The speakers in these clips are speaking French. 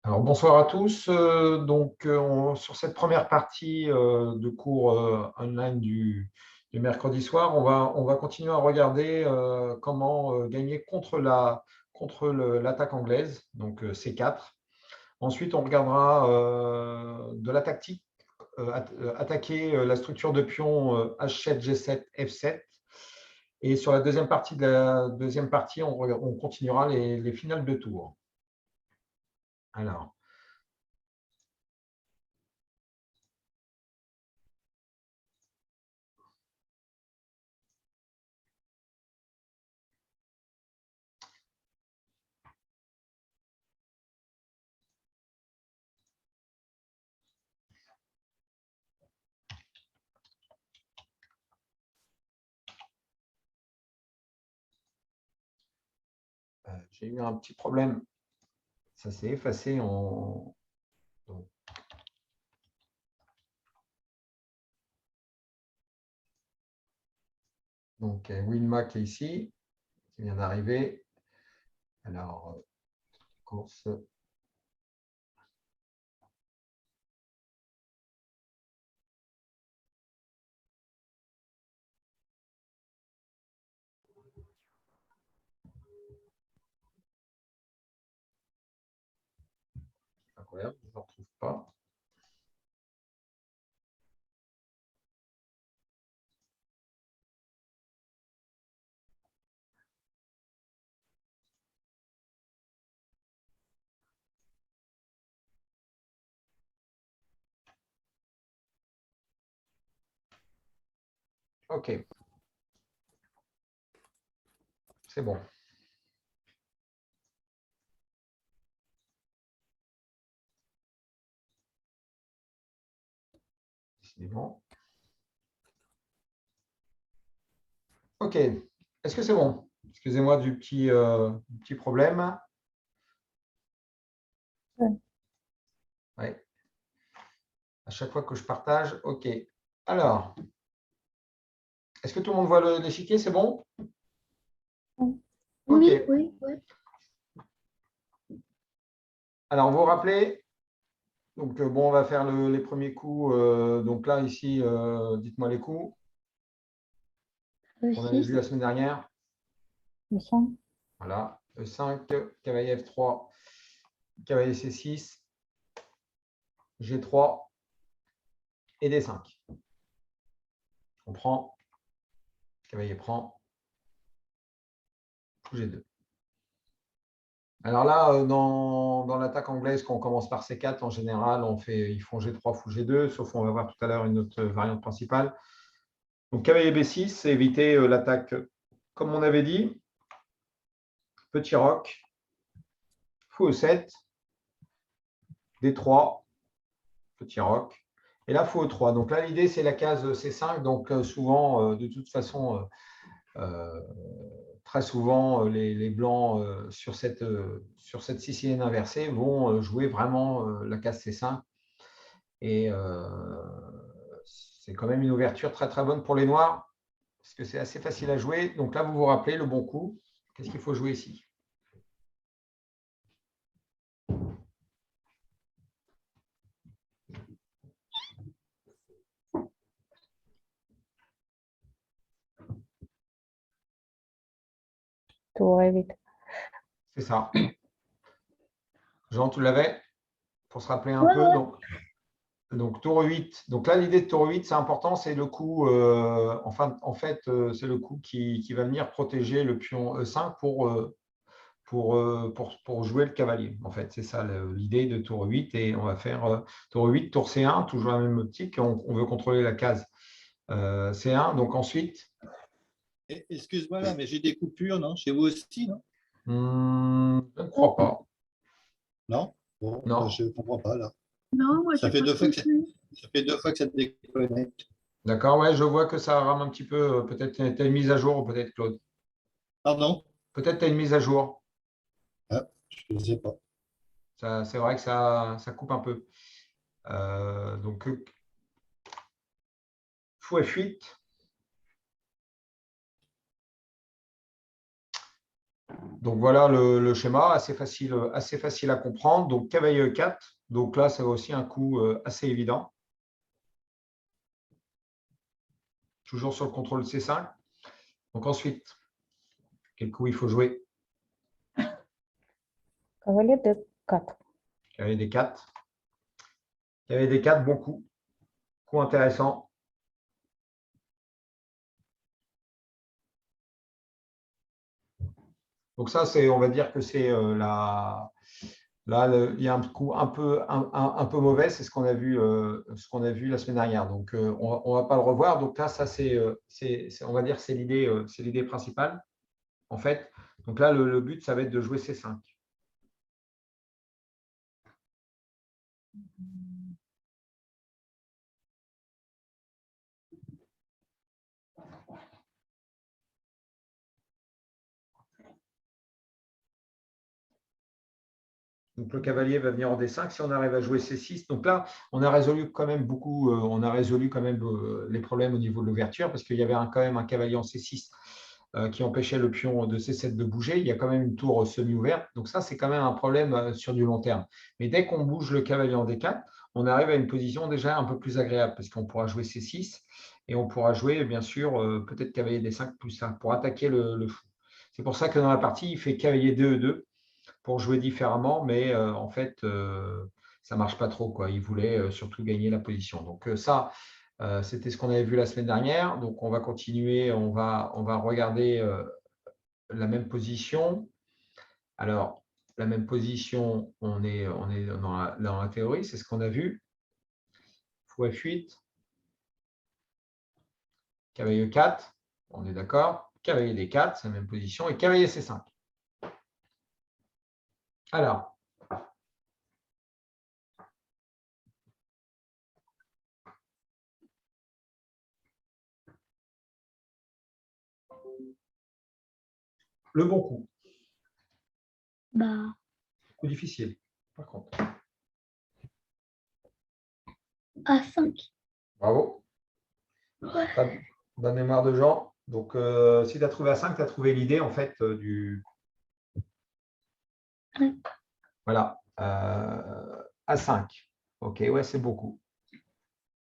Alors, bonsoir à tous. Sur cette première partie de cours online du mercredi soir, on va continuer à regarder comment gagner contre l'attaque anglaise, donc C4. Ensuite, on regardera de la tactique, attaquer la structure de pion H7, G7, F7. Et sur la deuxième partie on continuera les finales de tour. Alors. J'ai eu un petit problème. Ça s'est effacé en. Donc, Winmac est ici, qui vient d'arriver. Alors, course. Incroyable, je ne le retrouve pas. OK. C'est bon. Décidément. OK. Est-ce que c'est bon? Excusez-moi du petit problème. Oui. Ouais. À chaque fois que je partage, OK. Alors, est-ce que tout le monde voit l'échiquier? C'est bon? Oui, OK. oui. Alors, vous vous rappelez, donc bon, on va faire les premiers coups. Donc là, ici, dites-moi les coups qu'on avait vus la semaine dernière. E5. Voilà, E5, cavalier F3, cavalier C6, G3 et D5. On prend, cavalier prend, fou G2. Alors là, dans l'attaque anglaise, quand on commence par C4, en général, ils font G3, fou G2, sauf on va voir tout à l'heure une autre variante principale. Donc cavalier B6, c'est éviter l'attaque, comme on avait dit. Petit roc, fou E7, D3, petit roc. Et là, fou E3. Donc là, l'idée, c'est la case C5. Donc souvent, de toute façon, très souvent, les blancs sur cette sicilienne inversée vont jouer vraiment la case C5. Et c'est quand même une ouverture très très bonne pour les noirs, parce que c'est assez facile à jouer. Donc là, vous vous rappelez le bon coup. Qu'est-ce qu'il faut jouer ici? Tour E8. C'est ça. Jean, tu l'avais? Pour se rappeler un Ouais, peu. ouais. Donc, tour 8. Donc là, l'idée de tour 8, c'est important, c'est le coup, en fait, c'est le coup qui va venir protéger le pion E5 pour jouer le cavalier. En fait, c'est ça l'idée de tour 8. Et on va faire tour 8, tour C1, toujours la même optique. On veut contrôler la case C1. Donc ensuite. Excuse-moi là, mais j'ai des coupures, non? Chez vous aussi, non? Je ne crois pas. Non? Bon, Non. je ne comprends pas là. Non, moi, Ça fait deux fois que ça déconnecte. D'accord, ouais, je vois que ça rame un petit peu. Peut-être tu as une mise à jour, peut-être, Claude. Pardon? Peut-être tu as une mise à jour. Ah, je ne sais pas. C'est vrai que ça coupe un peu. Donc, fou F8. Donc, voilà le schéma, assez facile à comprendre. Donc, cavalier E4. Donc là, c'est aussi un coup assez évident. Toujours sur le contrôle C5. Donc ensuite, quel coup il faut jouer? Cavalier D4. Cavalier D4. Cavalier D4, bon coup. Coup intéressant. Donc ça, on va dire que c'est là, il y a un coup un peu mauvais, c'est ce qu'on a vu la semaine dernière. Donc, on ne va pas le revoir. Donc là, ça, on va dire, c'est l'idée principale, en fait. Donc là, le but, ça va être de jouer C5. Donc le cavalier va venir en D5 si on arrive à jouer C6. Donc là, on a résolu quand même les problèmes au niveau de l'ouverture parce qu'il y avait quand même un cavalier en C6 qui empêchait le pion de C7 de bouger. Il y a quand même une tour semi-ouverte. Donc ça, c'est quand même un problème sur du long terme. Mais dès qu'on bouge le cavalier en D4, on arrive à une position déjà un peu plus agréable parce qu'on pourra jouer C6 et on pourra jouer, bien sûr, peut-être cavalier D5 plus 1 pour attaquer le fou. C'est pour ça que dans la partie, il fait cavalier D2 pour jouer différemment, mais en fait, ça ne marche pas trop, quoi. Il voulait surtout gagner la position. Donc ça, c'était ce qu'on avait vu la semaine dernière. Donc on va continuer, on va regarder la même position. Alors, la même position, on est dans la théorie, c'est ce qu'on a vu. Fou F8, cavalier E4, on est d'accord. Cavalier D4, c'est la même position. Et cavalier C5. Alors, le bon coup. Bah, Coup difficile, par contre. A5. Bravo. Ouais. Bonne mémoire de Jean. Donc, si tu as trouvé A5, tu as trouvé l'idée en fait du. Ouais. Voilà. A5. Ok, ouais, c'est beaucoup.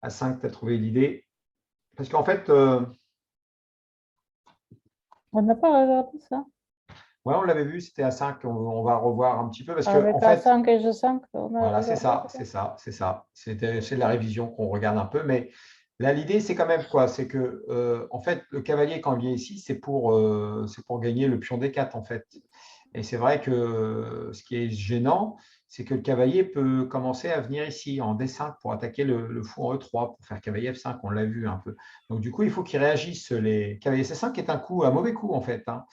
A5, tu as trouvé l'idée. Parce qu'en fait, On n'a pas regardé ça. ouais, on l'avait vu, c'était A5. On va revoir un petit peu. Parce que, Avec en fait, A5 et G5, on a voilà, c'est regardé. ça. C'est de la révision qu'on regarde un peu. Mais là, l'idée, c'est quand même quoi? C'est que, en fait, le cavalier, quand il vient ici, c'est pour gagner le pion D4, en fait. Et c'est vrai que ce qui est gênant, c'est que le cavalier peut commencer à venir ici en D5 pour attaquer le fou en E3, pour faire cavalier F5, on l'a vu un peu. Donc, du coup, il faut qu'ils réagissent. Les cavaliers C5 est un mauvais coup, en fait, hein.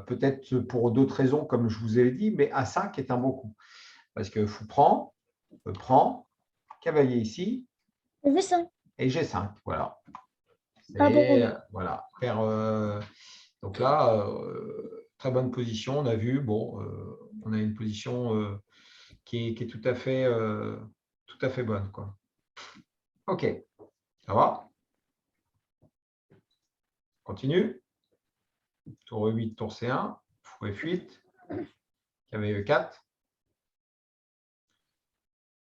Peut-être pour d'autres raisons, comme je vous ai dit, mais A5 est un bon coup. Parce que fou prend, cavalier ici, G5. et G5, voilà. Ah Et bon. voilà, donc là, très bonne position. On a vu, bon, on a une position qui est tout à fait bonne, quoi. OK, ça va? Continue. Tour E8, tour C1, fou F8, cavalier E4,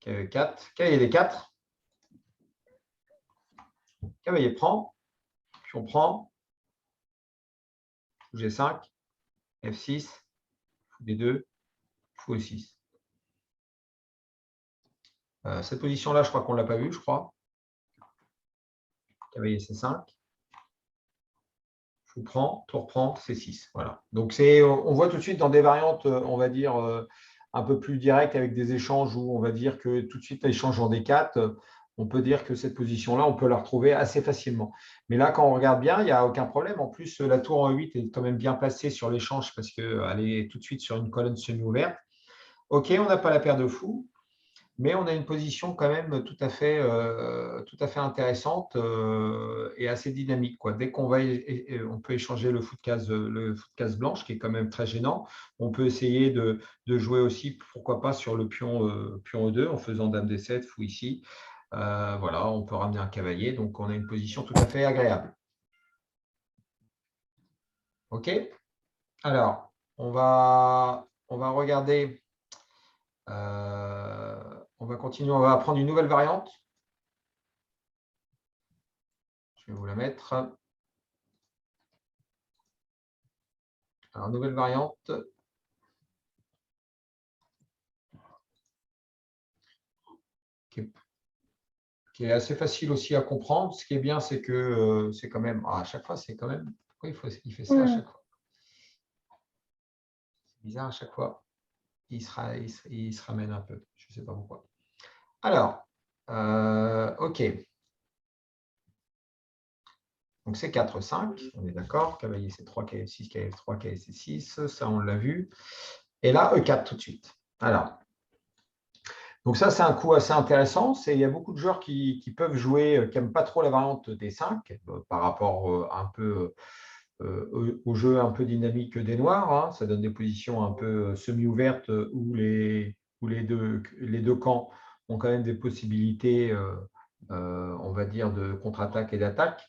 cavalier E4, cavalier D4, cavalier prend, pion prend, fou G5, F6, fou D2, fou E6. Cette position-là, je crois qu'on ne l'a pas vue, je crois. Cavalier C5. Fou prend, tour prend, C6. Voilà. Donc, on voit tout de suite dans des variantes, on va dire, un peu plus directes avec des échanges où on va dire que tout de suite, l'échange en D4, on peut dire que cette position-là, on peut la retrouver assez facilement. Mais là, quand on regarde bien, il n'y a aucun problème. En plus, la tour en E8 est quand même bien placée sur l'échange parce qu'elle est tout de suite sur une colonne semi-ouverte. OK, on n'a pas la paire de fous. Mais on a une position quand même tout à fait intéressante et assez dynamique, quoi. Dès qu'on va, on peut échanger le fou de case blanche, qui est quand même très gênant. On peut essayer de jouer aussi, pourquoi pas, sur le pion E2 en faisant dame D7, fou ici. Voilà, on peut ramener un cavalier. Donc, on a une position tout à fait agréable. OK? Alors, on va regarder. On va continuer. On va apprendre une nouvelle variante. Je vais vous la mettre. Alors, nouvelle variante. Qui est assez facile aussi à comprendre. Ce qui est bien, c'est que c'est quand même. À chaque fois, c'est quand même. Pourquoi il fait ça à chaque fois? C'est bizarre à chaque fois. Il se ramène un peu. Je ne sais pas pourquoi. Alors, OK. Donc, c'est 4, 5. On est d'accord. Cavalier, c'est 3, cavalier 6, cavalier 3, cavalier c'est 6. Ça, on l'a vu. Et là, E4 tout de suite. Alors, donc ça, c'est un coup assez intéressant. Il y a beaucoup de joueurs qui peuvent jouer, qui n'aiment pas trop la variante des 5 par rapport un peu au jeu un peu dynamique des Noirs. Hein. Ça donne des positions un peu semi-ouvertes où les deux camps ont quand même des possibilités, on va dire, de contre-attaque et d'attaque.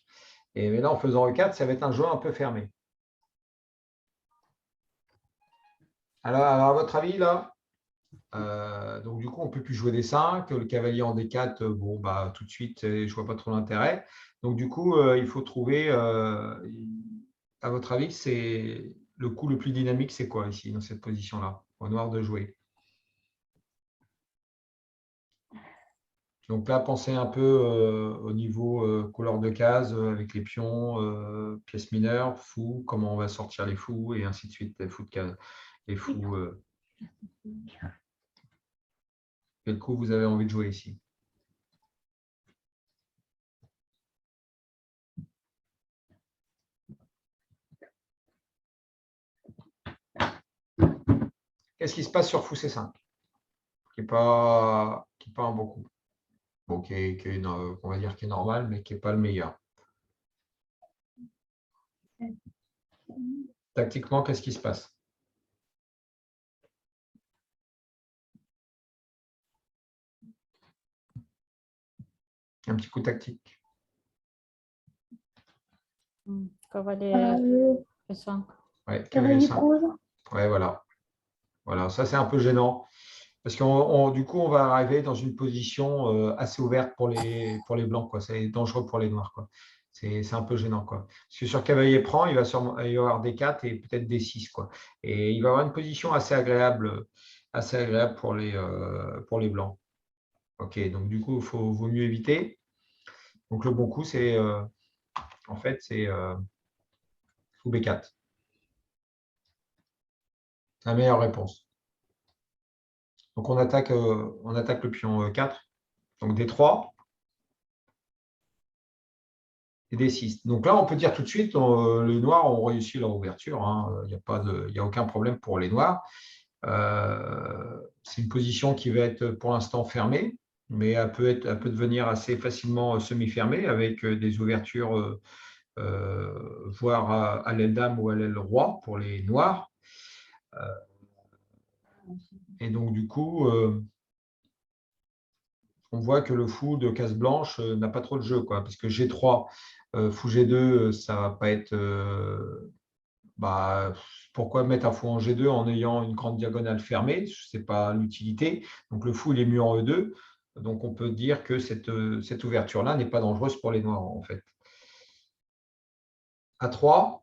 Et mais là, en faisant E4, ça va être un jeu un peu fermé. Alors à votre avis, là, donc du coup, on ne peut plus jouer des 5. Le cavalier en D4, bon, bah, tout de suite, je ne vois pas trop l'intérêt. Donc du coup, il faut trouver, à votre avis, c'est le coup le plus dynamique, c'est quoi ici, dans cette position-là, au noir de jouer? Donc là, pensez un peu au niveau couleur de case, avec les pions, pièces mineures, fous, comment on va sortir les fous, et ainsi de suite, les fous de case, les fous. Quel coup vous avez envie de jouer ici? Qu'est-ce qui se passe sur fou C5? Qui n'est pas un bon coup. Bon, on va dire qui est normal, mais qui n'est pas le meilleur. Tactiquement, qu'est-ce qui se passe? Un petit coup tactique. Cavalier E5. Ouais, cavalier 5. Ouais, voilà. Voilà, ça c'est un peu gênant. Parce que du coup, on va arriver dans une position assez ouverte pour les blancs. C'est dangereux pour les noirs. C'est un peu gênant. Parce que sur cavalier prend, il va y avoir des 4 et peut-être des 6. Et il va avoir une position assez agréable pour les blancs. OK, donc du coup, vaut mieux éviter. Donc le bon coup, c'est en fait, c'est fou B4. C'est la meilleure réponse. Donc on attaque le pion 4. Donc D3 et D6. Donc là, on peut dire tout de suite, les noirs ont réussi leur ouverture. Hein. Il n'y a aucun problème pour les noirs. C'est une position qui va être pour l'instant fermée, mais elle peut devenir assez facilement semi-fermée avec des ouvertures, voire à l'aile dame ou à l'aile roi pour les noirs. Et donc, du coup, on voit que le fou de case blanche n'a pas trop de jeu, parce que G3, fou G2, ça ne va pas être. Pourquoi mettre un fou en G2 en ayant une grande diagonale fermée? Ce n'est pas l'utilité. Donc le fou, il est mieux en E2. Donc on peut dire que cette ouverture-là n'est pas dangereuse pour les noirs, en fait. A3,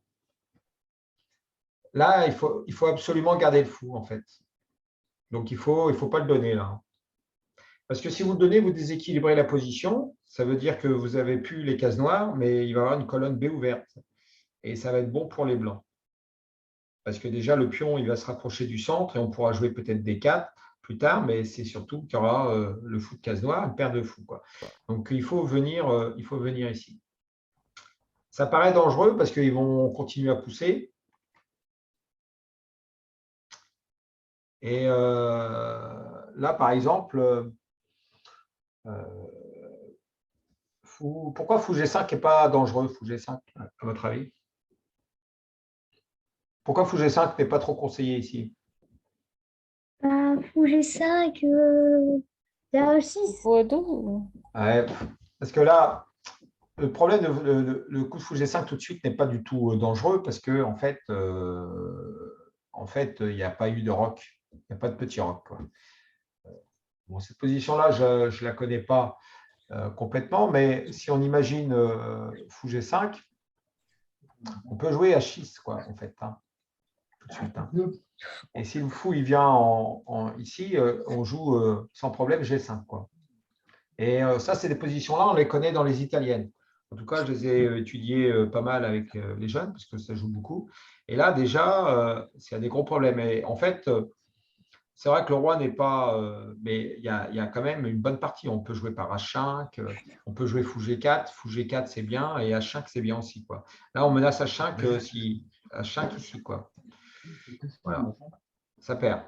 là, il faut absolument garder le fou, en fait. Donc il faut pas le donner, là. Parce que si vous le donnez, vous déséquilibrez la position. Ça veut dire que vous n'avez plus les cases noires, mais il va y avoir une colonne B ouverte. Et ça va être bon pour les blancs. Parce que déjà, le pion, il va se rapprocher du centre et on pourra jouer peut-être des 4 plus tard, mais c'est surtout qu'il y aura le fou de case noire, une paire de fous. Donc, il faut venir ici. Ça paraît dangereux parce qu'ils vont continuer à pousser. Et là, par exemple, pourquoi fou G5 n'est pas dangereux, fou G5, à votre avis? Pourquoi fou G5 n'est pas trop conseillé ici? Fou G5, la E6. Fou E12. Ouais, parce que là, le problème, le coup de fou G5 tout de suite n'est pas du tout dangereux parce que, en fait, en fait, il n'y a pas eu de roc, il n'y a pas de petit roc, quoi. Bon, cette position-là, je ne la connais pas complètement, mais si on imagine fou G5, on peut jouer H6, quoi, en fait, hein, tout de suite. Hein. Et si le fou il vient ici, on joue sans problème G5, quoi. Et ça, c'est des positions-là, on les connaît dans les italiennes. En tout cas, je les ai étudiées pas mal avec les jeunes, parce que ça joue beaucoup. Et là, déjà, il y a des gros problèmes. Et en fait, c'est vrai que le roi n'est pas… mais il y a quand même une bonne partie. On peut jouer par H5, on peut jouer fou G4. Fou G4, c'est bien, et H5, c'est bien aussi, quoi. Là, on menace H5, si H5 ici, quoi. Voilà, ça perd.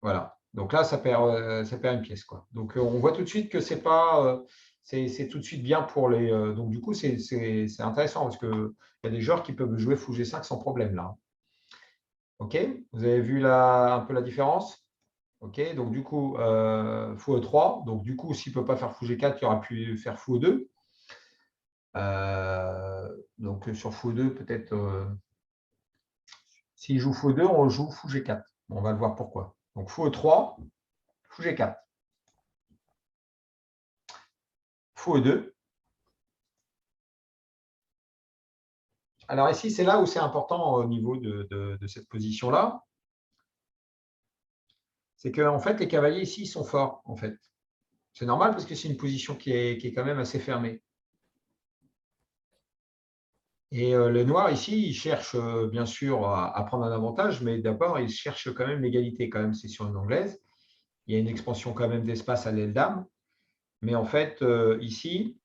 Voilà. Donc là, ça perd une pièce, quoi. Donc, on voit tout de suite que c'est pas… c'est tout de suite bien pour les… donc, du coup, c'est intéressant parce qu'il y a des joueurs qui peuvent jouer fou G5 sans problème, là. OK? Vous avez vu un peu la différence? OK? Donc, du coup, fou E3. Donc, du coup, s'il ne peut pas faire fou G4, il aurait pu faire fou E2. Donc, sur fou E2, peut-être… s'il joue fou E2, on joue fou G4. Bon, on va le voir pourquoi. Donc, fou E3, fou G4. Fou E2. Alors ici, c'est là où c'est important au niveau de cette position-là. C'est qu'en fait, les cavaliers ici, ils sont forts, en fait. C'est normal parce que c'est une position qui est quand même assez fermée. Et les noirs ici, ils cherchent bien sûr à prendre un avantage, mais d'abord, ils cherchent quand même l'égalité. Quand même, c'est sur une anglaise. Il y a une expansion quand même d'espace à l'aile dame. Mais en fait, ici,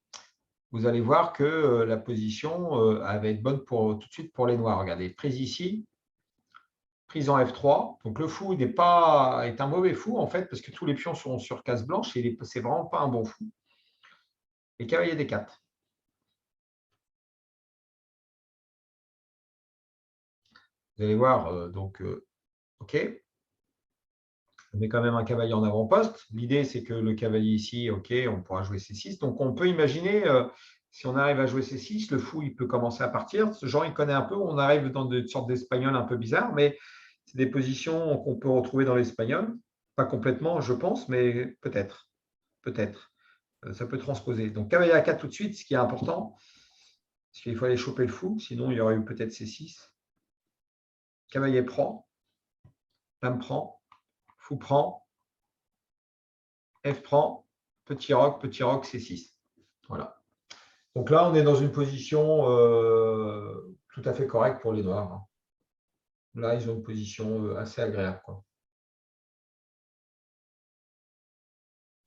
vous allez voir que la position elle va être bonne tout de suite pour les noirs. Regardez, prise ici, prise en F3. Donc le fou est un mauvais fou en fait, parce que tous les pions sont sur case blanche et c'est vraiment pas un bon fou. Et cavalier D4. Vous allez voir, donc, OK. On met quand même un cavalier en avant-poste. L'idée, c'est que le cavalier ici, OK, on pourra jouer C6. Donc, on peut imaginer, si on arrive à jouer C6, le fou, il peut commencer à partir. Ce genre, il connaît un peu. On arrive dans une sorte d'espagnol un peu bizarre, mais c'est des positions qu'on peut retrouver dans l'espagnol. Pas complètement, je pense, mais peut-être. Peut-être. Ça peut transposer. Donc, cavalier A4 tout de suite, ce qui est important, parce qu'il faut aller choper le fou. Sinon, il y aurait eu peut-être C6. Cavalier prend. Dame prend. Fou prend. F prend, petit roc, C6. Voilà. Donc là, on est dans une position tout à fait correcte pour les noirs. Là, ils ont une position assez agréable, quoi.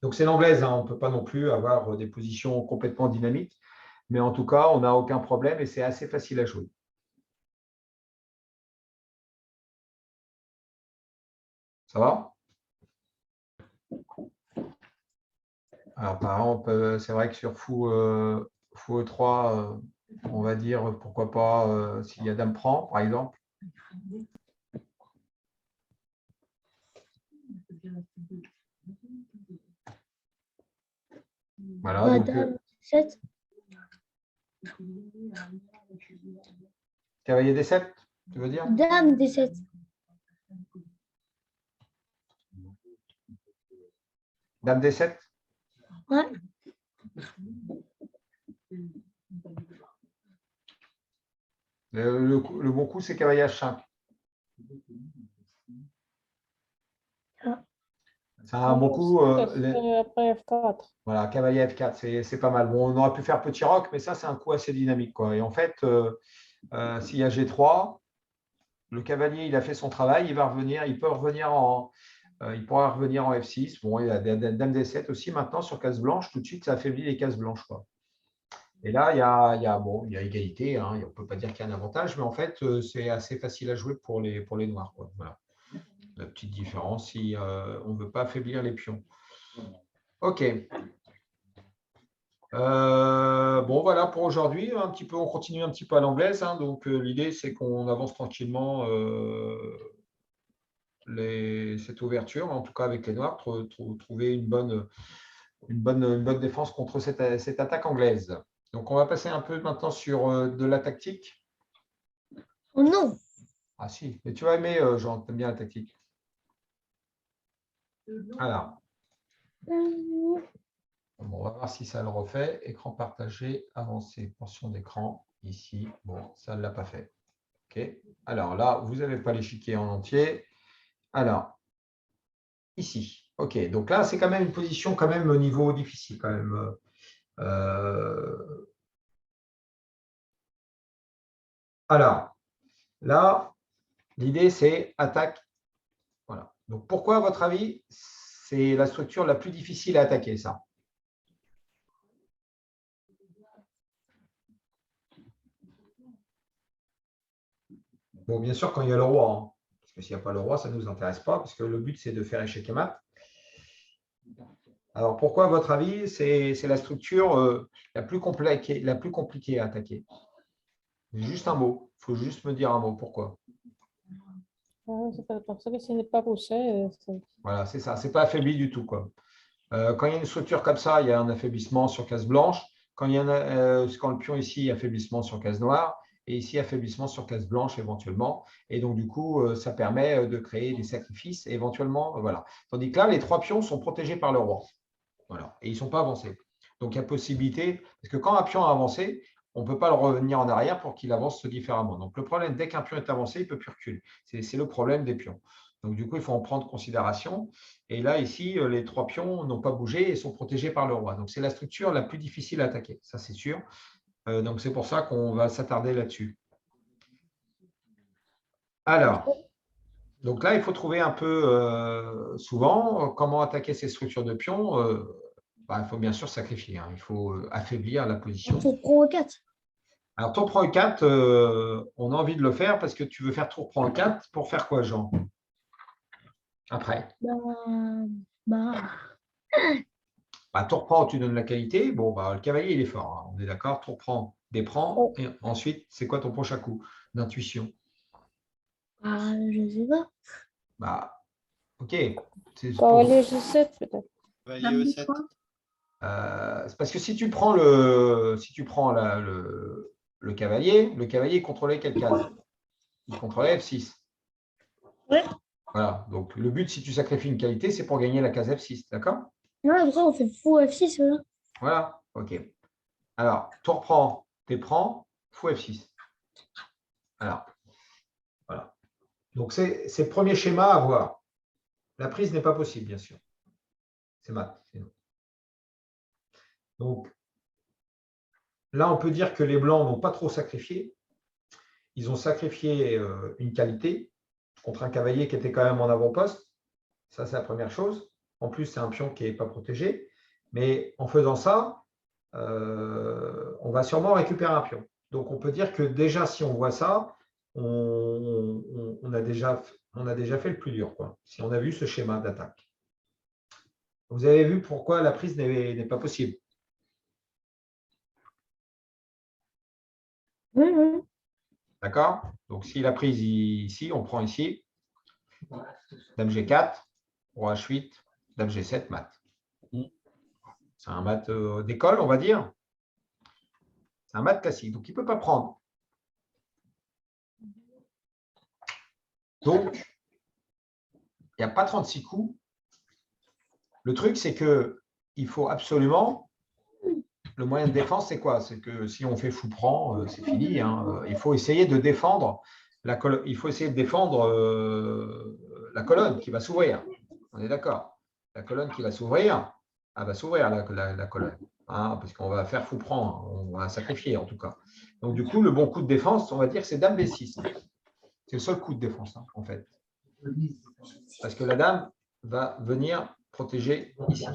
Donc c'est l'anglaise, hein. On ne peut pas non plus avoir des positions complètement dynamiques, mais en tout cas, on n'a aucun problème et c'est assez facile à jouer. Ça va? Alors, par exemple, c'est vrai que sur fou E3, on va dire, pourquoi pas, s'il y a dame prend, par exemple. Voilà. Donc, Dame 7. cavalier D7, tu veux dire? Dame D7. Dame D7? Ouais. Le bon coup, c'est cavalier H5. Ah. C'est un bon coup. Après F4. Voilà, cavalier F4, c'est pas mal. Bon, on aurait pu faire petit roc, mais ça, c'est un coup assez dynamique, quoi. Et en fait, s'il y a G3, le cavalier, il a fait son travail, il va revenir, il pourra revenir en F6. Bon, il y a dame D7 aussi maintenant sur case blanche. Tout de suite, ça affaiblit les cases blanches, quoi. Et là, il y a égalité, hein, on ne peut pas dire qu'il y a un avantage, mais en fait, c'est assez facile à jouer pour les noirs, quoi. Voilà. La petite différence si on ne veut pas affaiblir les pions. OK. Bon, voilà pour aujourd'hui. On continue un petit peu à l'anglaise. Hein, donc, l'idée, c'est qu'on avance tranquillement cette ouverture, en tout cas avec les noirs, trouver une bonne défense contre cette attaque anglaise. Donc, on va passer un peu maintenant sur de la tactique. Oh non. Ah si, mais tu vas aimer, Jean, tu aimes bien la tactique. Alors, bon, on va voir si ça le refait. Écran partagé, avancé, portion d'écran, ici. Bon, ça ne l'a pas fait. OK. Alors là, vous n'avez pas l'échiquier en entier. Alors, ici. OK, donc là, c'est quand même une position quand même au niveau difficile quand même. Alors, là, l'idée, c'est attaque. Voilà. Donc, pourquoi, à votre avis, c'est la structure la plus difficile à attaquer, ça? Bon, bien sûr, quand il y a le roi. Hein. Parce que s'il n'y a pas le roi, ça ne nous intéresse pas, parce que le but, c'est de faire échec et mat. Alors, pourquoi, à votre avis, c'est la structure la plus compliquée à attaquer? Juste un mot. Il faut juste me dire un mot. Pourquoi? C'est parce que ce n'est pas poussé. Voilà, c'est ça. Ce n'est pas affaibli du tout, quoi. Quand il y a une structure comme ça, il y a un affaiblissement sur case blanche. Quand le pion ici, affaiblissement sur case noire. Et ici, affaiblissement sur case blanche éventuellement. Et donc, du coup, ça permet de créer des sacrifices éventuellement. Voilà. Tandis que là, les 3 pions sont protégés par le roi. Voilà. Et ils ne sont pas avancés. Donc, il y a possibilité, parce que quand un pion a avancé, on ne peut pas le revenir en arrière pour qu'il avance différemment. Donc, le problème, dès qu'un pion est avancé, il ne peut plus reculer. C'est le problème des pions. Donc, du coup, il faut en prendre considération. Et là, ici, les 3 pions n'ont pas bougé et sont protégés par le roi. Donc, c'est la structure la plus difficile à attaquer, ça c'est sûr. Donc, c'est pour ça qu'on va s'attarder là-dessus. Alors, donc là, il faut trouver un peu souvent comment attaquer ces structures de pions. Il faut bien sûr sacrifier. Hein. Il faut affaiblir la position. Tour prend 4. Alors, tour prend 4, on a envie de le faire parce que tu veux faire tour prend 4 pour faire quoi, Jean? Après. Tour prend, tu donnes la qualité. Bon, le cavalier, il est fort. Hein. On est d'accord. Tour prend, déprend. Et ensuite, c'est quoi ton prochain coup d'intuition? Je ne sais pas. OK. Cavalier G7 peut-être. Cavalier E7. C'est parce que si tu prends le cavalier est contrôlé quelle case? Il contrôlait F6. Ouais. Voilà. Donc, le but, si tu sacrifies une qualité, c'est pour gagner la case F6. D'accord? Ouais, après, on fait fou F6. Voilà. Voilà. OK. Alors, tour prend, prend, fou F6. Alors, voilà. Donc, c'est le premier schéma à voir. La prise n'est pas possible, bien sûr. C'est mat. Donc, là, on peut dire que les blancs n'ont pas trop sacrifié. Ils ont sacrifié une qualité contre un cavalier qui était quand même en avant-poste. Ça, c'est la première chose. En plus, c'est un pion qui n'est pas protégé. Mais en faisant ça, on va sûrement récupérer un pion. Donc, on peut dire que déjà, si on voit ça, on a déjà fait le plus dur, quoi, si on a vu ce schéma d'attaque. Vous avez vu pourquoi la prise n'est pas possible. Oui. D'accord? Donc, si la prise ici, on prend ici, dame G4, roi H8, dame G7, mat. C'est un mat d'école, on va dire. C'est un mat classique, donc il ne peut pas prendre. Donc, il n'y a pas 36 coups. Le truc, c'est qu'il faut absolument… Le moyen de défense, c'est quoi? C'est que si on fait fou-prend, c'est fini. Hein. Il faut essayer de défendre la colonne qui va s'ouvrir. On est d'accord? La colonne qui va s'ouvrir, elle va s'ouvrir la colonne. Hein, parce qu'on va faire fou-prend, on va sacrifier en tout cas. Donc du coup, le bon coup de défense, on va dire, c'est dame B6. C'est le seul coup de défense, hein, en fait. Parce que la dame va venir protéger ici.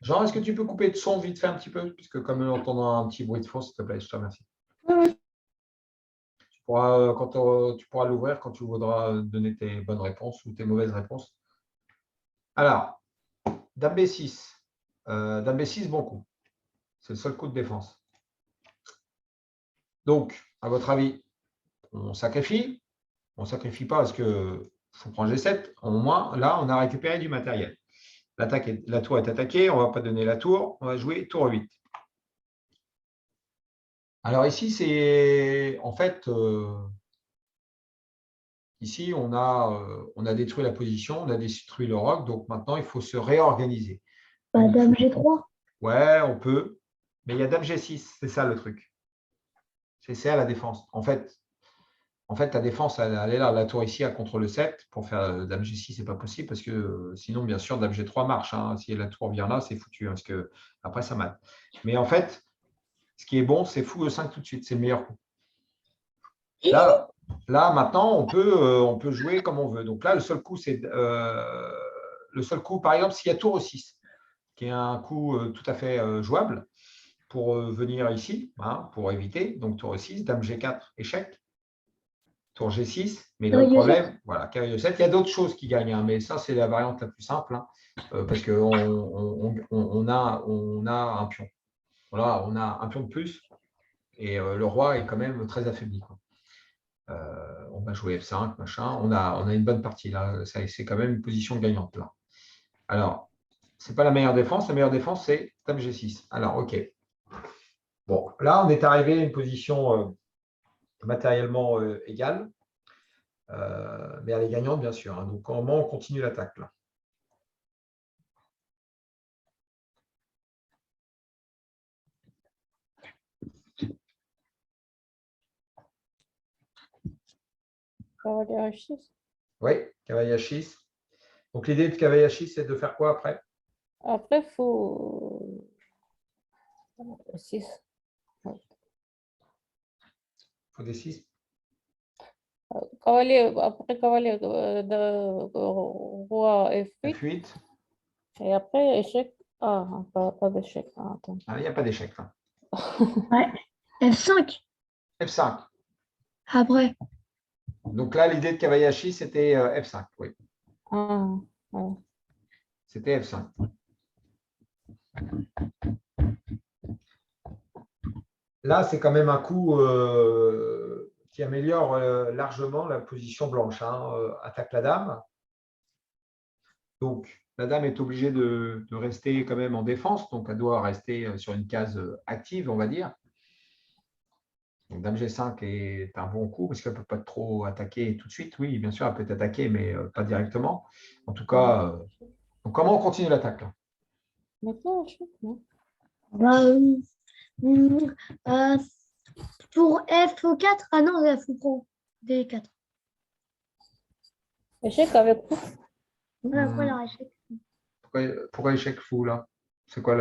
Jean, est-ce que tu peux couper le son vite fait un petit peu? Puisque comme nous entendons un petit bruit de fond, s'il te plaît, je te remercie. Tu pourras l'ouvrir quand tu voudras donner tes bonnes réponses ou tes mauvaises réponses. Alors, dame B6. Dame B6, bon coup. C'est le seul coup de défense. Donc, à votre avis, on sacrifie? On ne sacrifie pas parce que faut prendre G7. Au moins, là, on a récupéré du matériel. La tour est attaquée, on ne va pas donner la tour, on va jouer tour 8. Alors ici, c'est en fait, ici, on a détruit la position, on a détruit le roc, donc maintenant, il faut se réorganiser. Bah, Donc, dame G3. ouais, on peut, mais il y a dame G6, c'est ça le truc. C'est ça la défense. En fait, ta défense, elle est là. La tour ici, elle contrôle le 7. Pour faire dame G6, ce n'est pas possible parce que sinon, bien sûr, dame G3 marche, hein. Si la tour vient là, c'est foutu, hein, parce que après, ça mate. Mais en fait, ce qui est bon, c'est fou E5 tout de suite. C'est le meilleur coup. Là, maintenant, on peut jouer comme on veut. Donc là, le seul coup, c'est le seul coup, par exemple, s'il y a tour E6, qui est un coup tout à fait jouable pour venir ici, hein, pour éviter. Donc tour E6, dame G4, échec. Tour G6, mais le Cavalier problème, voilà, cavalier E7, il y a d'autres choses qui gagnent, hein, mais ça, c'est la variante la plus simple, hein, parce qu'on a un pion. Voilà, on a un pion de plus, et le roi est quand même très affaibli, quoi. On va jouer F5, machin. On a une bonne partie, là. C'est quand même une position gagnante, là. Alors, ce n'est pas la meilleure défense. La meilleure défense, c'est dame G6. Alors, OK. Bon, là, on est arrivé à une position matériellement égale. Mais elle est gagnante, bien sûr, hein. Donc, comment on continue l'attaque là? Cavalier H6. Oui, cavalier H6. Donc, l'idée de cavalier H6, c'est de faire quoi après? Après, il faut 6. Il faut des 6. Cavalier, après cavalier de roi F8. F8. Et après, échec. Ah, pas d'échec. Ah, attends. Ah, il n'y a pas d'échec là. Ouais. F5. F5. Après. Donc là, l'idée de cavalier H6, c'était F5. Oui, Ah, ouais. c'était F5. Là, c'est quand même un coup qui améliore largement la position blanche, hein. Attaque la dame. Donc, la dame est obligée de rester quand même en défense. Donc, elle doit rester sur une case active, on va dire. Donc, dame G5 est un bon coup parce qu'elle ne peut pas trop attaquer tout de suite. Oui, bien sûr, elle peut attaquer, mais pas directement. En tout cas, donc comment on continue l'attaque là? Maintenant, échec, non? Bah, hum, euh, tour F4. Ah non, là, faut prendre D4. Échec avec coup. Voilà, échec. Pourquoi échec fou là? C'est quoi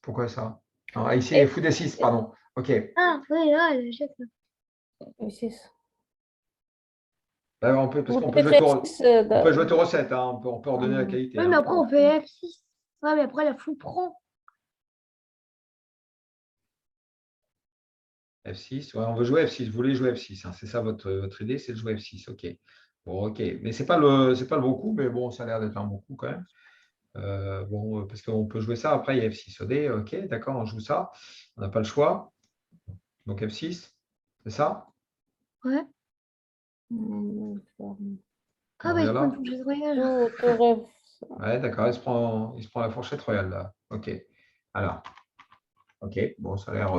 pourquoi ça? Non, ici, Et- fou D6, pardon. OK. Ah, oui, là, l'échec. Là. E6. Parce Ou qu'on peut peut-être jouer tour, F6. on peut jouer tour recette, hein, on peut ordonner la qualité, Oui, mais hein. après, on fait F6. Ouais, mais après, la fou prend. F6, ouais, on veut jouer F6. Vous voulez jouer F6, hein, c'est ça votre idée, c'est de jouer F6. OK. Bon, OK. Mais c'est pas le bon coup, mais bon, ça a l'air d'être un bon coup quand même. Bon, parce qu'on peut jouer ça. Après, il y a F6 OD. OK, d'accord, on joue ça. On n'a pas le choix. Donc F6, c'est ça? Ouais. Ah, bah, il se prend une Regarde là. fourchette royale. Tout rêve. Ouais, d'accord, il se prend la fourchette royale là. OK. Alors, OK, bon, ça a l'air.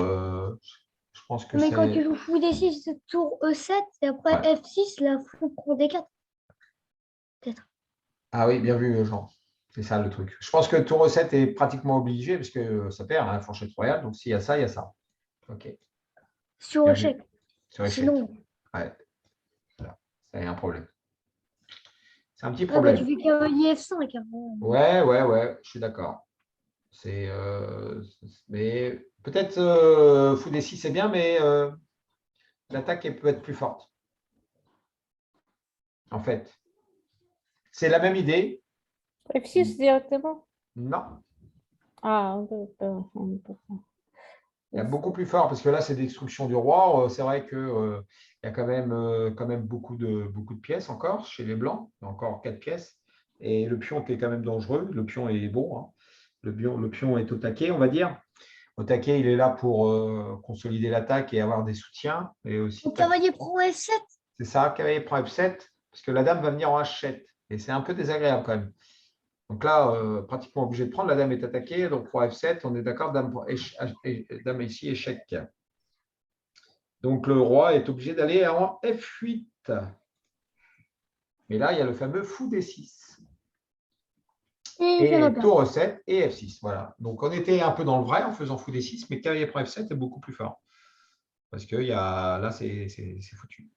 Je pense que Mais quand tu c'est. joues fou D6, c'est tour E7 et après Ouais. F6, la fou prend D4. Peut-être. Ah oui, bien vu, Jean. C'est ça le truc. Je pense que tour recette est pratiquement obligé parce que ça perd, hein, fourchette royale. Donc s'il y a ça, il y a ça. OK, Sur bien échec. vu. Sur échec. Sinon, Ouais, voilà. Ça y a un problème. C'est un petit ah, bah, tu problème. fais cavalier F5. Hein. Ouais, je suis d'accord. Mais peut-être fou des 6 c'est bien, mais l'attaque elle peut être plus forte. En fait, c'est la même idée. F6 directement. Non, Ah, on peut pas. il y a beaucoup plus fort parce que là, c'est destruction du roi. C'est vrai qu'il y a quand même beaucoup de pièces encore chez les Blancs. Il y a encore 4 pièces. Et le pion qui est quand même dangereux. Le pion est bon, hein. Le pion est au taquet, on va dire. Au taquet, il est là pour consolider l'attaque et avoir des soutiens. Et aussi, Le cavalier prend F7. c'est ça, cavalier prend F7 parce que la dame va venir en H7. Et c'est un peu désagréable quand même. Donc là, pratiquement obligé de prendre. La dame est attaquée. Donc pour F7, on est d'accord, dame ici, échec. Donc le roi est obligé d'aller en F8. Mais là, il y a le fameux fou D6. Et Et je tour E7 et F6. Voilà. Donc, on était un peu dans le vrai en faisant fou D6, mais cavalier prend F7 est beaucoup plus fort. Parce que là, c'est foutu.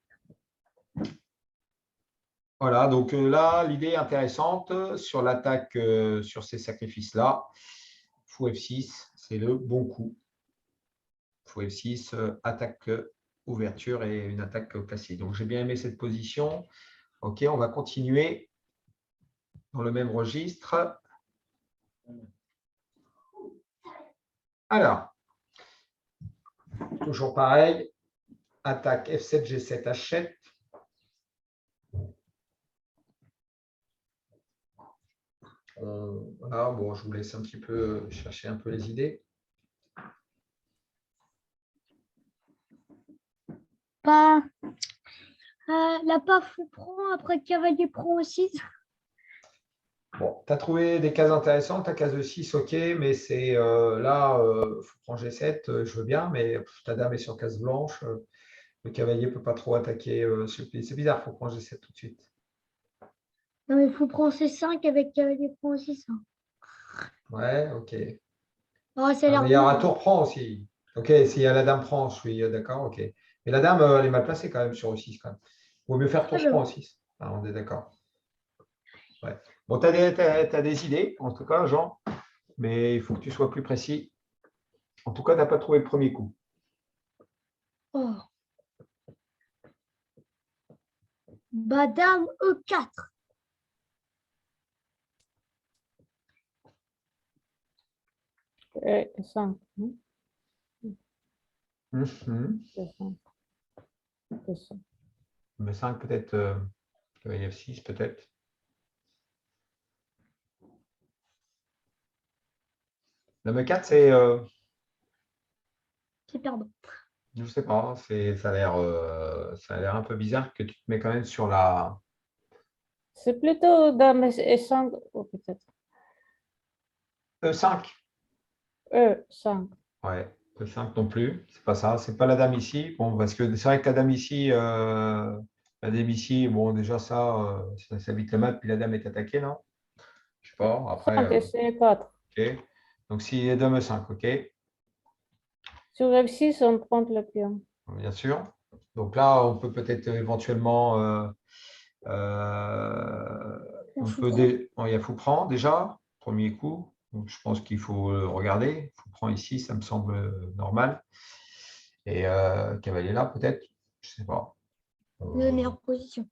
Voilà, donc là, l'idée est intéressante sur l'attaque, sur ces sacrifices-là. Fou F6, c'est le bon coup. Fou F6, attaque, ouverture et une attaque classique. Donc, j'ai bien aimé cette position. OK, on va continuer dans le même registre. Alors, toujours pareil, attaque F7, G7, H7. Voilà, bon, je vous laisse un petit peu chercher un peu les idées. pas. La paf prend, après cavalier prend aussi. Bon, tu as trouvé des cases intéressantes, ta case de 6, ok, mais c'est là, il faut prendre G7, je veux bien, mais ta dame est sur case blanche, le cavalier ne peut pas trop attaquer. C'est bizarre, il faut prendre G7 tout de suite. Non, mais il faut prendre C5 avec cavalier prend aussi ça. Ouais, ok. Oh, ça a Ah, l'air mais il y aura bien. tour prend aussi. Ok, s'il y a la dame prend, je suis d'accord, ok. Mais la dame, elle est mal placée quand même sur E6 quand même. Il vaut mieux faire tour Ah, prend E6. Ah, on est d'accord. Ouais. Bon, tu as des idées, en tout cas, Jean, mais il faut que tu sois plus précis. En tout cas, tu n'as pas trouvé le premier coup. Oh. Bah, dame E4. Et 5. Mhm. Mais 5 peut-être, cavalier F6 peut-être. Dame 4, c'est, C'est perdant. je ne sais pas, ça a l'air un peu bizarre que tu te mets quand même sur la C'est plutôt dame E5, peut-être. E5. E5. Ouais, E5 non plus, c'est pas ça, c'est pas la dame ici. Bon, parce que c'est vrai que la dame ici, bon, déjà ça vite le mat, puis la dame est attaquée, non? Je sais pas, après, 5 et C4. ok. Donc si dame E5, ok, Sur F6, on prend le pion. bien sûr. Donc là, on peut peut-être éventuellement, On on fout peut prend. bon, il y a fou prend déjà, premier coup. Donc, je pense qu'il faut regarder. Fou prend ici, ça me semble normal. Et cavalier là, peut-être, je ne sais pas. Le meilleure position.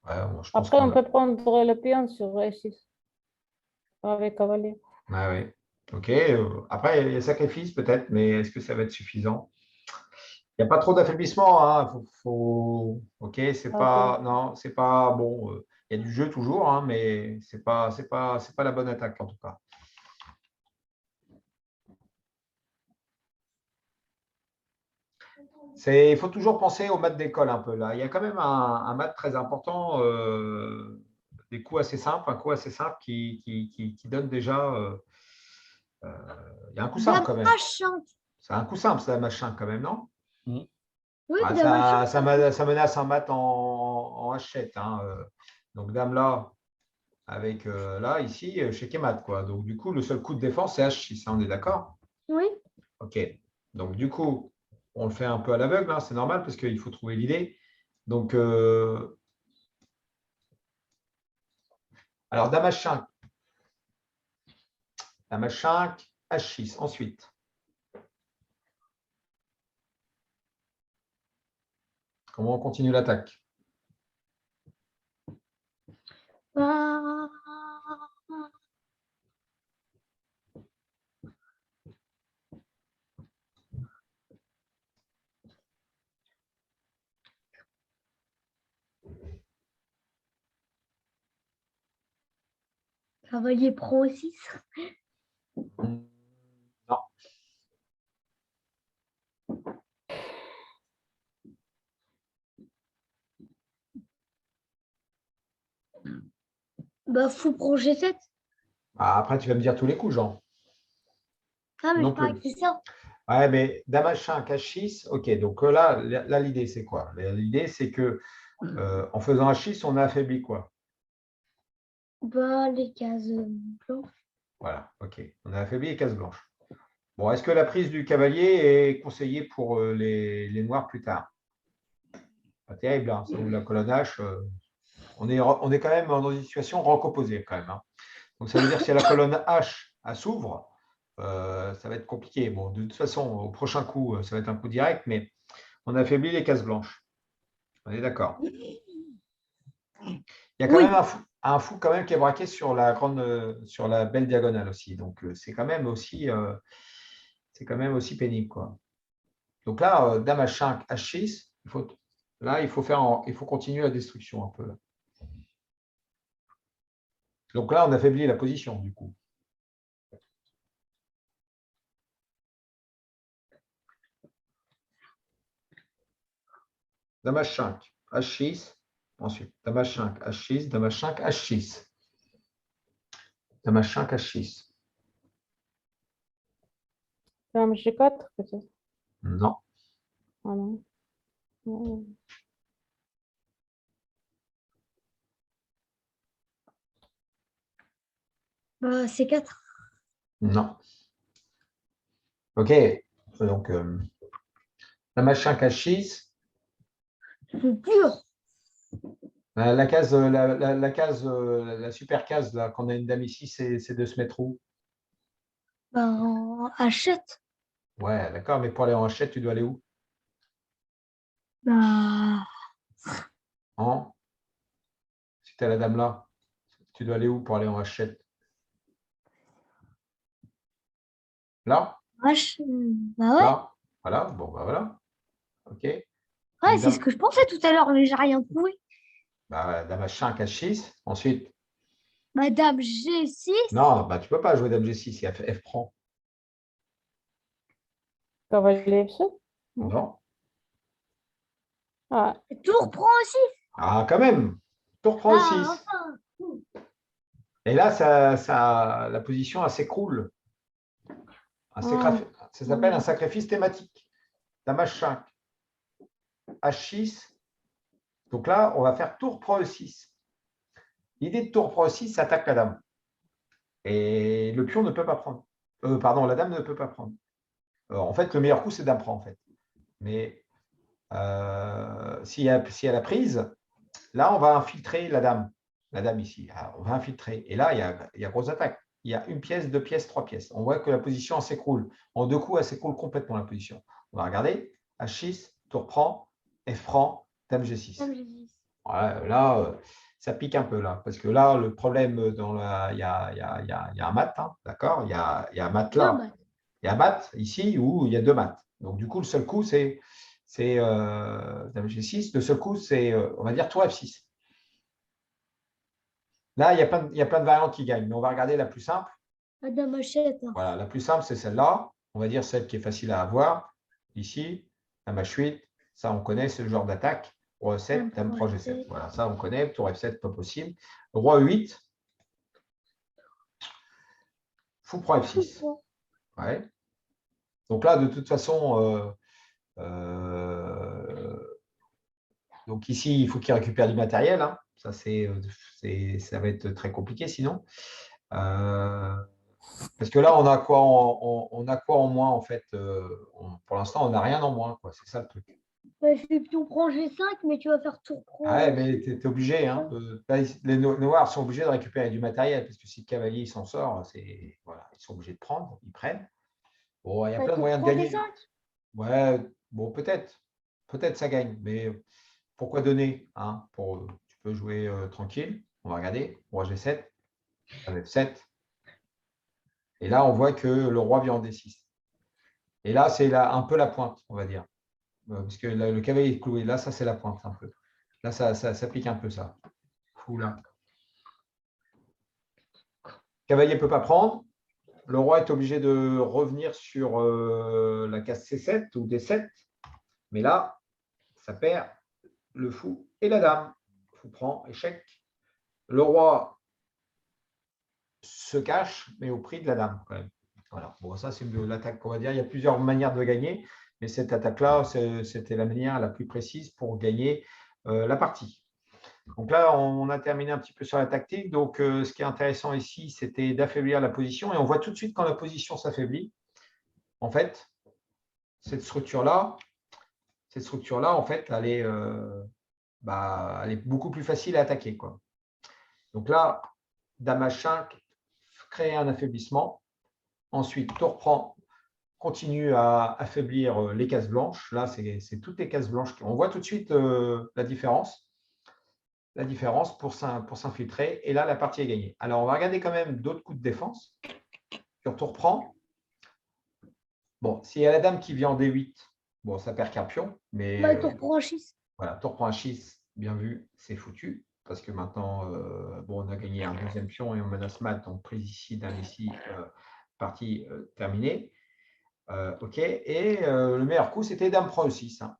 Ouais, bon, je pense Après, qu'on on a. peut prendre le pion sur F6 avec cavalier. Ouais, ouais. Ok. Après, il y a sacrifice peut-être, mais est-ce que ça va être suffisant? Il n'y a pas trop d'affaiblissement, hein. Ok, c'est Ok. pas. Non, c'est pas bon. Il y a du jeu toujours, hein, mais c'est pas la bonne attaque en tout cas. Il faut toujours penser au maths d'école un peu là. Il y a quand même un maths très important, des coups assez simples, un coup assez simple qui donne déjà. Il y a un coup simple Dame quand même. H5. C'est un coup simple, ça, machin quand même, non? Oui, Ah, dame H5. ça menace un mat en H7, hein. Donc dame là, avec là, ici, chez mat, quoi. Donc du coup, le seul coup de défense, c'est H6, hein, on est d'accord? Oui. Ok. Donc, du coup, on le fait un peu à l'aveugle, hein, c'est normal parce qu'il faut trouver l'idée. Donc, alors, dame H5. Dame H5, H6. Ensuite, comment on continue l'attaque? Bah, cavalier prend aussi. Non. Bah, fou prend G7. Ah, après, tu vas me dire tous les coups, Jean. Ah, mais Non je parie plus. que c'est ça. Ouais, mais dame H5, H6, ok. Donc là l'idée, c'est quoi? L'idée, c'est que En faisant H6, on a affaibli quoi? Bah, les cases blanches. Voilà, ok. On a affaibli les cases blanches. Bon, est-ce que la prise du cavalier est conseillée pour les noirs plus tard? Pas terrible, hein, ça ouvre la colonne H. On est quand même dans une situation rank-opposée quand même, hein. Donc ça veut dire que si la colonne H s'ouvre, ça va être compliqué. Bon, de toute façon, au prochain coup, ça va être un coup direct, mais on affaiblit les cases blanches. On est d'accord. Il y a quand même un fou quand même qui est braqué sur sur la belle diagonale aussi. Donc c'est quand même aussi pénible, quoi. Donc là, dame H5, H6, il faut continuer la destruction un peu là. Donc là, on affaiblit la position du coup. Dame H5, H6. Ensuite, dame H5, H6, dame H5, H6. Dame H5, H6. Dame G4, peut-être. Non. Ah non. Non. Bah, C4. Non. OK. Donc, dame H5, H6. C'est dur. La case, la super case, là, quand on a une dame ici, c'est de se mettre où? Bah, en H7. Ouais, d'accord, mais pour aller en H7, tu dois aller où? Bah, Si tu as la dame là, tu dois aller où pour aller en H7? Là? H. Bah ouais. Là? Voilà, bon, bah voilà. OK. Ouais, Donc, c'est ce que je pensais tout à l'heure, mais j'ai rien trouvé. dame H5, H6. Ensuite, Madame G6. non, bah, tu ne peux pas jouer dame G6 si F prend. Cavalier F7. Non. Ah, Tour prend aussi. Ah, quand même. Tour prend Ah, E6. enfin. Et là, la position elle s'écroule. Ça s'appelle un sacrifice thématique. Dame H5, H6. Donc là, on va faire tour prend E6. L'idée de tour prend E6, ça attaque la dame. Et le pion ne peut pas prendre. Pardon, la dame ne peut pas prendre. En fait, le meilleur coup, c'est dame prend, en fait. Mais si elle a prise, là, on va infiltrer la dame. La dame ici. Alors, on va infiltrer. Et là, il y a grosse attaque. Il y a une pièce, deux pièces, trois pièces. On voit que la position s'écroule. En deux coups, elle s'écroule complètement la position. On va regarder. H6, tour prend, F prend, dame G6. Voilà, là, ça pique un peu là. Parce que là, le problème, il y a un mat, hein, d'accord? Il y a un mat là. Il y a un mat ici où il y a deux mats. Donc, du coup, le seul coup, c'est dame G6. Le seul coup, c'est, on va dire, tour F6. Là, il y a plein de variantes qui gagnent, mais on va regarder la plus simple. Madame H7. Voilà, la plus simple, c'est celle-là. On va dire celle qui est facile à avoir. Ici, dame H8, ça, on connaît, c'est le genre d'attaque. Roi E7, dame prend G7. Voilà, ça, on connaît. Tour F7, pas possible. Roi E8, fou prend F6. Ouais. Donc là, de toute façon, donc ici, il faut qu'il récupère du matériel, hein. Ça, ça va être très compliqué sinon. Parce que là, on a quoi en moins en fait? Pour l'instant, on n'a rien en moins, quoi. C'est ça le truc. Bah, si tu prends G5, mais tu vas faire tour pro. Ah ouais, mais tu es obligé. Hein, là, les Noirs sont obligés de récupérer du matériel parce que si le cavalier s'en sort, voilà, ils sont obligés de prendre, ils prennent. Bon, il y a plein de moyens de gagner. Ouais, bon, peut-être. Peut-être ça gagne, mais pourquoi donner, hein, tu peux jouer tranquille. On va regarder. Roi G7, F7. Et là, on voit que le roi vient en D6. Et là, c'est un peu la pointe, on va dire. Parce que le cavalier est cloué. Là, ça, c'est la pointe un peu. Là, ça pique un peu, ça. Fou, là. Le cavalier ne peut pas prendre. Le roi est obligé de revenir sur la case C7 ou D7. Mais là, ça perd le fou et la dame. Fou prend, échec. Le roi se cache, mais au prix de la dame, quand même. Voilà. Bon, ça, c'est l'attaque qu'on va dire. Il y a plusieurs manières de gagner, mais cette attaque-là, c'était la manière la plus précise pour gagner la partie. Donc là, on a terminé un petit peu sur la tactique. Donc, ce qui est intéressant ici, c'était d'affaiblir la position. Et on voit tout de suite quand la position s'affaiblit, en fait, cette structure-là, en fait, elle est beaucoup plus facile à attaquer, quoi. Donc là, dame H5, créer un affaiblissement. Ensuite, tour prend, continue à affaiblir les cases blanches. Là, c'est toutes les cases blanches. On voit tout de suite la différence pour s'infiltrer. Et là, la partie est gagnée. Alors, on va regarder quand même d'autres coups de défense. Sur tour prend. Bon, s'il y a la dame qui vient en D8, bon, ça perd qu'un pion. Mais Bah, tour prend 6. voilà, tour prend un 6, bien vu, c'est foutu. Parce que maintenant, bon, on a gagné un deuxième pion et on menace mat. Donc, prise ici, dame ici, partie terminée. OK. Et le meilleur coup, c'était dame prend E6. Hein.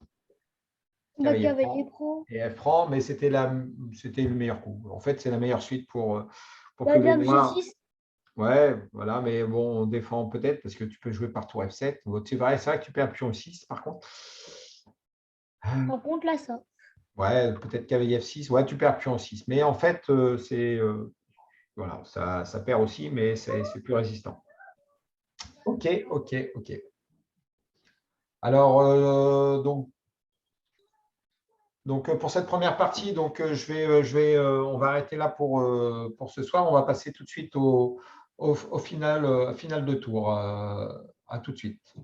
Cavalier prend. Et elle prend, mais c'était le meilleur coup. En fait, c'est la meilleure suite pour que le Dame noir… G6. Ouais, voilà, mais bon, on défend peut-être parce que tu peux jouer par tour F7. C'est vrai que tu perds pion E6, par contre. Par contre, là, ça. Ouais, peut-être cavalier F6. Ouais, tu perds pion E6. Mais en fait, voilà, ça perd aussi, mais c'est plus résistant. OK. Alors, donc, pour cette première partie, donc, on va arrêter là pour ce soir. On va passer tout de suite au final de tour. À tout de suite.